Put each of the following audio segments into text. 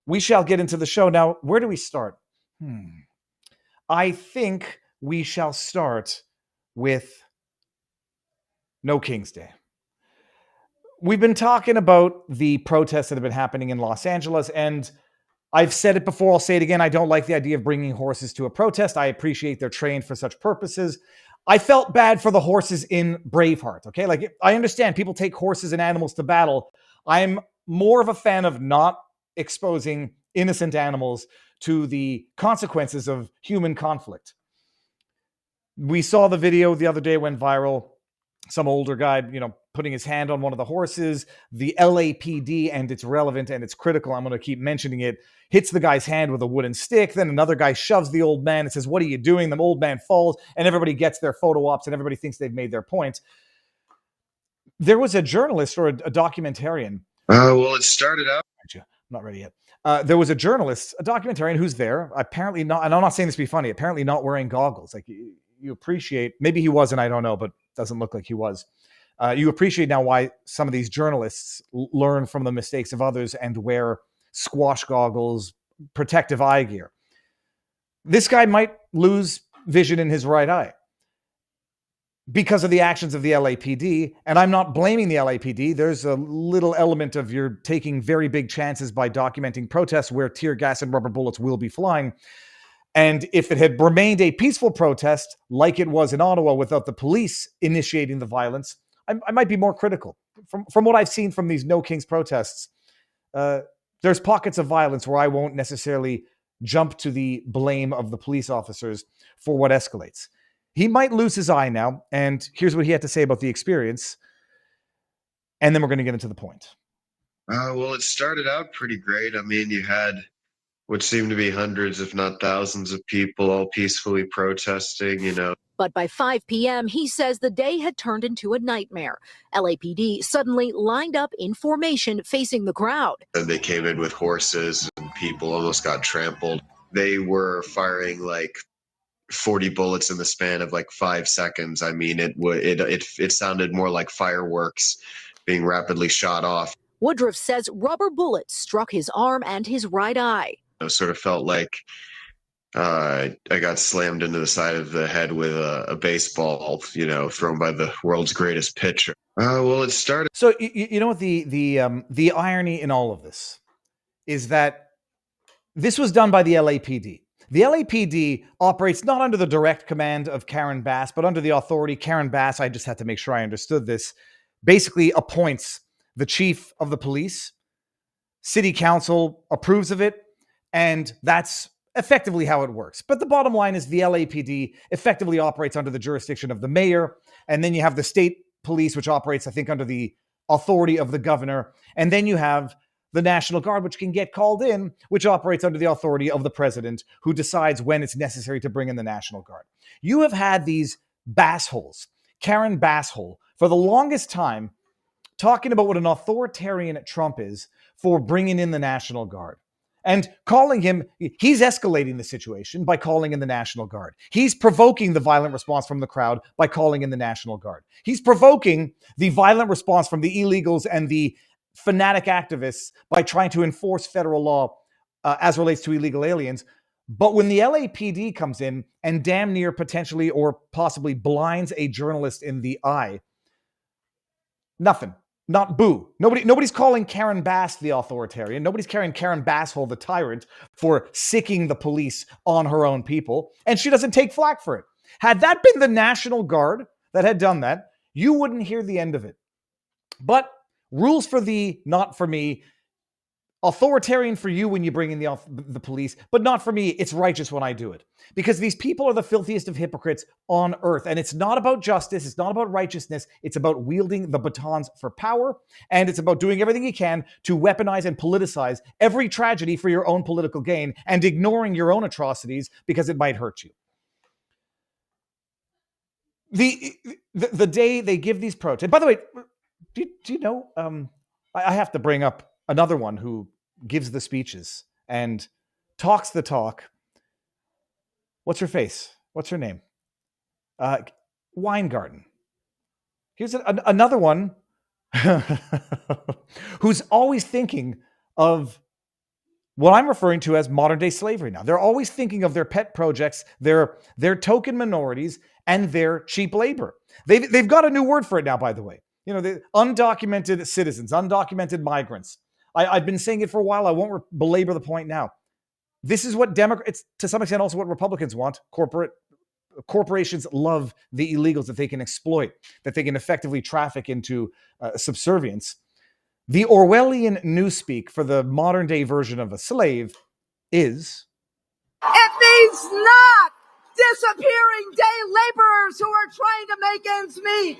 we shall get into the show. Now, where do we start? I think we shall start with No King's Day. We've been talking about the protests that have been happening in Los Angeles, and I've said it before, I'll say it again. I don't like the idea of bringing horses to a protest. I appreciate they're trained for such purposes. I felt bad for the horses in Braveheart, okay? Like, I understand people take horses and animals to battle. I'm more of a fan of not exposing innocent animals to the consequences of human conflict. We saw the video the other day, went viral. Some older guy, putting his hand on one of the horses. The LAPD, and it's relevant and it's critical, I'm going to keep mentioning it, hits the guy's hand with a wooden stick. Then another guy shoves the old man and says, "What are you doing?" The old man falls, and everybody gets their photo ops, and everybody thinks they've made their point. There was a journalist or a documentarian. Well, it started out. I'm not ready yet. There was a journalist, a documentarian who's there, apparently not, and I'm not saying this to be funny, apparently not wearing goggles. Like, you appreciate, maybe he wasn't, I don't know, but doesn't look like he was. You appreciate now why some of these journalists learn from the mistakes of others and wear squash goggles, protective eye gear. This guy might lose vision in his right eye because of the actions of the LAPD. And I'm not blaming the LAPD. There's a little element of you're taking very big chances by documenting protests where tear gas and rubber bullets will be flying. And if it had remained a peaceful protest like it was in Ottawa without the police initiating the violence, I might be more critical. From what I've seen from these No Kings protests, there's pockets of violence where I won't necessarily jump to the blame of the police officers for what escalates. He might lose his eye now, and here's what he had to say about the experience. And then we're going to get into the point. Well, it started out pretty great. I mean, you had what seemed to be hundreds, if not thousands of people all peacefully protesting, But by 5 p.m., he says the day had turned into a nightmare. LAPD suddenly lined up in formation facing the crowd. And they came in with horses and people almost got trampled. They were firing like 40 bullets in the span of like 5 seconds. I mean, it sounded more like fireworks being rapidly shot off. Woodruff says rubber bullets struck his arm and his right eye. It sort of felt like I got slammed into the side of the head with a baseball, thrown by the world's greatest pitcher. Well, it started. So you know what the irony in all of this is that this was done by the LAPD. The LAPD operates not under the direct command of Karen Bass, but under the authority. Karen Bass, I just had to make sure I understood this, basically appoints the chief of the police. City council approves of it, and that's effectively how it works. But the bottom line is the LAPD effectively operates under the jurisdiction of the mayor, and then you have the state police, which operates, I think, under the authority of the governor, and then you have the National Guard, which can get called in, which operates under the authority of the president, who decides when it's necessary to bring in the National Guard. You have had these bassholes, Karen Basshole, for the longest time, talking about what an authoritarian Trump is for bringing in the National Guard. And calling him, he's escalating the situation by calling in the National Guard. He's provoking the violent response from the crowd by calling in the National Guard. He's provoking the violent response from the illegals and the fanatic activists by trying to enforce federal law as relates to illegal aliens. But when the LAPD comes in and damn near potentially or possibly blinds a journalist in the eye, nothing. Not boo. Nobody's calling Karen Bass the authoritarian. Nobody's carrying Karen Basshole the tyrant for sicking the police on her own people. And she doesn't take flack for it. Had that been the National Guard that had done that, you wouldn't hear the end of it. But rules for thee, not for me. Authoritarian for you when you bring in the police, but not for me. It's righteous when I do it. Because these people are the filthiest of hypocrites on earth. And it's not about justice. It's not about righteousness. It's about wielding the batons for power. And it's about doing everything you can to weaponize and politicize every tragedy for your own political gain and ignoring your own atrocities because it might hurt you. The day they give these protests. By the way, do you know, I have to bring up another one who gives the speeches and talks the talk. What's her face? What's her name? Weingarten. Here's another one who's always thinking of what I'm referring to as modern day slavery now. They're always thinking of their pet projects, their token minorities, and their cheap labor. They've got a new word for it now, by the way. The undocumented citizens, undocumented migrants. I've been saying it for a while. I won't belabor the point now. This is what Democrats, to some extent, also what Republicans want. Corporations love the illegals that they can exploit, that they can effectively traffic into subservience. The Orwellian newspeak for the modern day version of a slave is... It means not disappearing day laborers who are trying to make ends meet.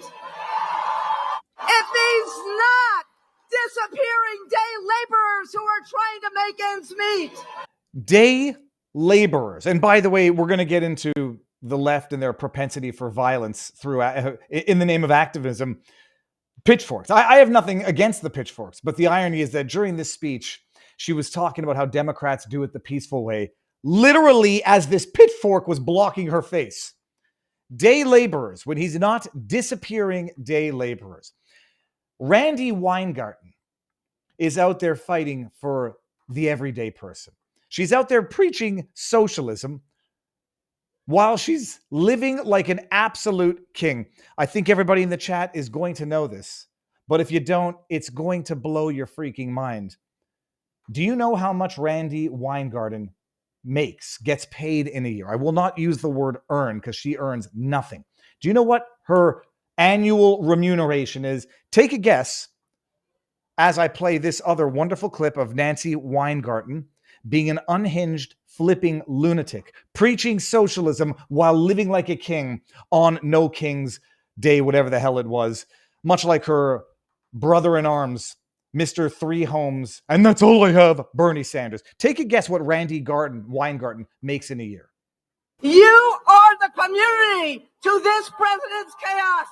It means not disappearing day laborers who are trying to make ends meet. Day laborers. And by the way, we're going to get into the left and their propensity for violence through in the name of activism. Pitchforks. I have nothing against the pitchforks, but the irony is that during this speech, she was talking about how Democrats do it the peaceful way, literally as this pitchfork was blocking her face. Day laborers, when he's not disappearing day laborers. Randi Weingarten is out there fighting for the everyday person. She's out there preaching socialism while she's living like an absolute king. I think everybody in the chat is going to know this, but if you don't, it's going to blow your freaking mind. Do you know how much Randi Weingarten gets paid in a year? I will not use the word earn because she earns nothing. Do you know what her annual remuneration is? Take a guess as I play this other wonderful clip of Nancy Weingarten being an unhinged, flipping lunatic, preaching socialism while living like a king on No King's Day, whatever the hell it was, much like her brother-in-arms, Mr. Three Homes, and that's all I have, Bernie Sanders. Take a guess what Randi Weingarten makes in a year. You are the community to this president's chaos.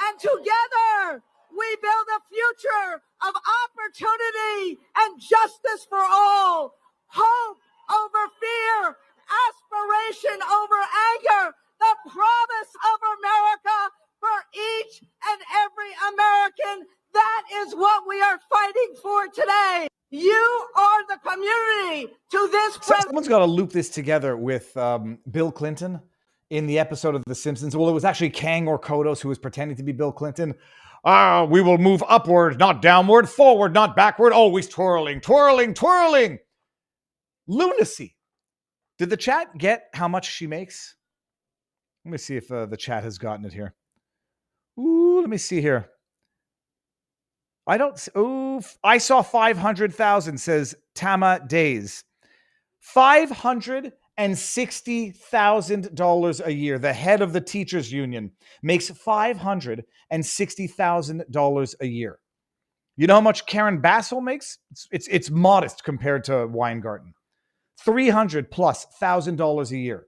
And together, we build a future of opportunity and justice for all. Hope over fear, aspiration over anger, the promise of America for each and every American. That is what we are fighting for today. You are the community to this president. Someone's got to loop this together with Bill Clinton in the episode of The Simpsons. Well, it was actually Kang or Kodos who was pretending to be Bill Clinton. We will move upward, not downward, forward, not backward, always twirling, twirling, twirling. Lunacy. Did the chat get how much she makes? Let me see if the chat has gotten it here. Ooh, let me see here. I saw 500,000, says Tama Days. $560,000 a year. The head of the teachers union makes $560,000 a year. You know how much Karen Bassel makes? It's modest compared to Weingarten. $300,000+ a year.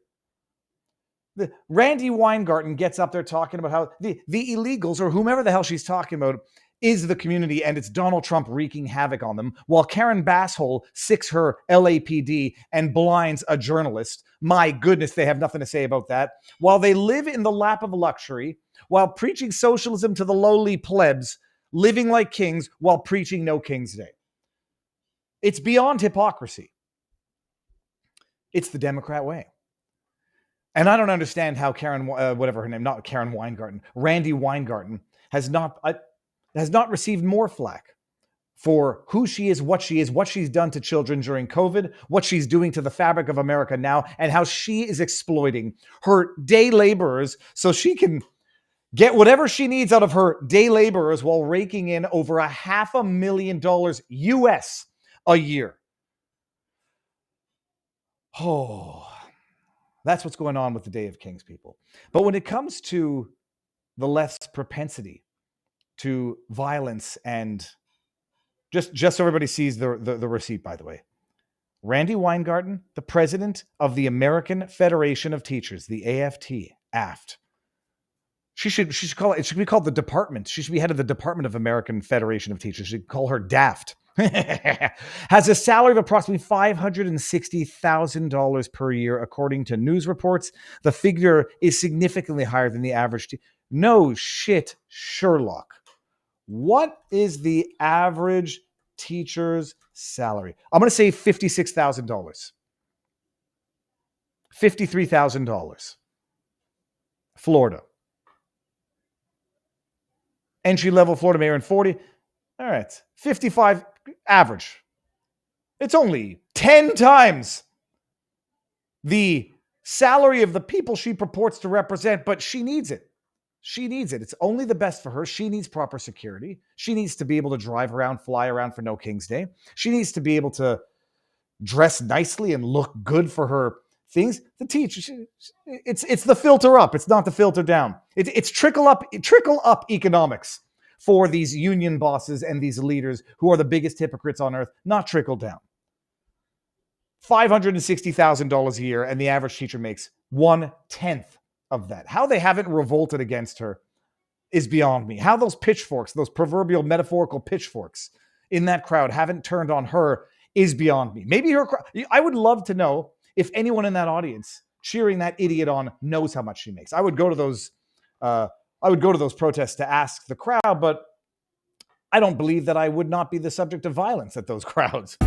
Randi Weingarten gets up there talking about how the illegals, or whomever the hell she's talking about, is the community, and it's Donald Trump wreaking havoc on them, while Karen Basshole sicks her LAPD and blinds a journalist. My goodness, they have nothing to say about that. While they live in the lap of luxury, while preaching socialism to the lowly plebs, living like kings while preaching No King's Day. It's beyond hypocrisy. It's the Democrat way. And I don't understand how whatever her name, not Karen Weingarten, Randi Weingarten has not received more flack for who she is, what she's done to children during COVID, what she's doing to the fabric of America now, and how she is exploiting her day laborers so she can get whatever she needs out of her day laborers while raking in over $500,000 US a year. Oh, that's what's going on with the Day of Kings, people. But when it comes to the left's propensity to violence, and just so everybody sees the receipt, by the way, Randi Weingarten, the president of the American Federation of Teachers, the AFT. She should be called the department. She should be head of the Department of American Federation of Teachers. She should call her DAFT. Has a salary of approximately $560,000 per year, according to news reports. The figure is significantly higher than the average. No shit, Sherlock. What is the average teacher's salary. I'm going to say $56,000. $53,000. Florida. Entry-level Florida mayor in 40. All right. 55 average. It's only 10 times the salary of the people she purports to represent, but she needs it. She needs it. It's only the best for her. She needs proper security. She needs to be able to drive around, fly around for No King's Day. She needs to be able to dress nicely and look good for her things. The teacher, it's the filter up. It's not the filter down. It's trickle up economics for these union bosses and these leaders who are the biggest hypocrites on earth, not trickle down. $560,000 a year, and the average teacher makes 1/10 of that. How they haven't revolted against her is beyond me. How those pitchforks, those proverbial metaphorical pitchforks in that crowd haven't turned on her is beyond me. Maybe her I would love to know if anyone in that audience cheering that idiot on knows how much she makes. I would go to those protests to ask the crowd, but I don't believe that I would not be the subject of violence at those crowds.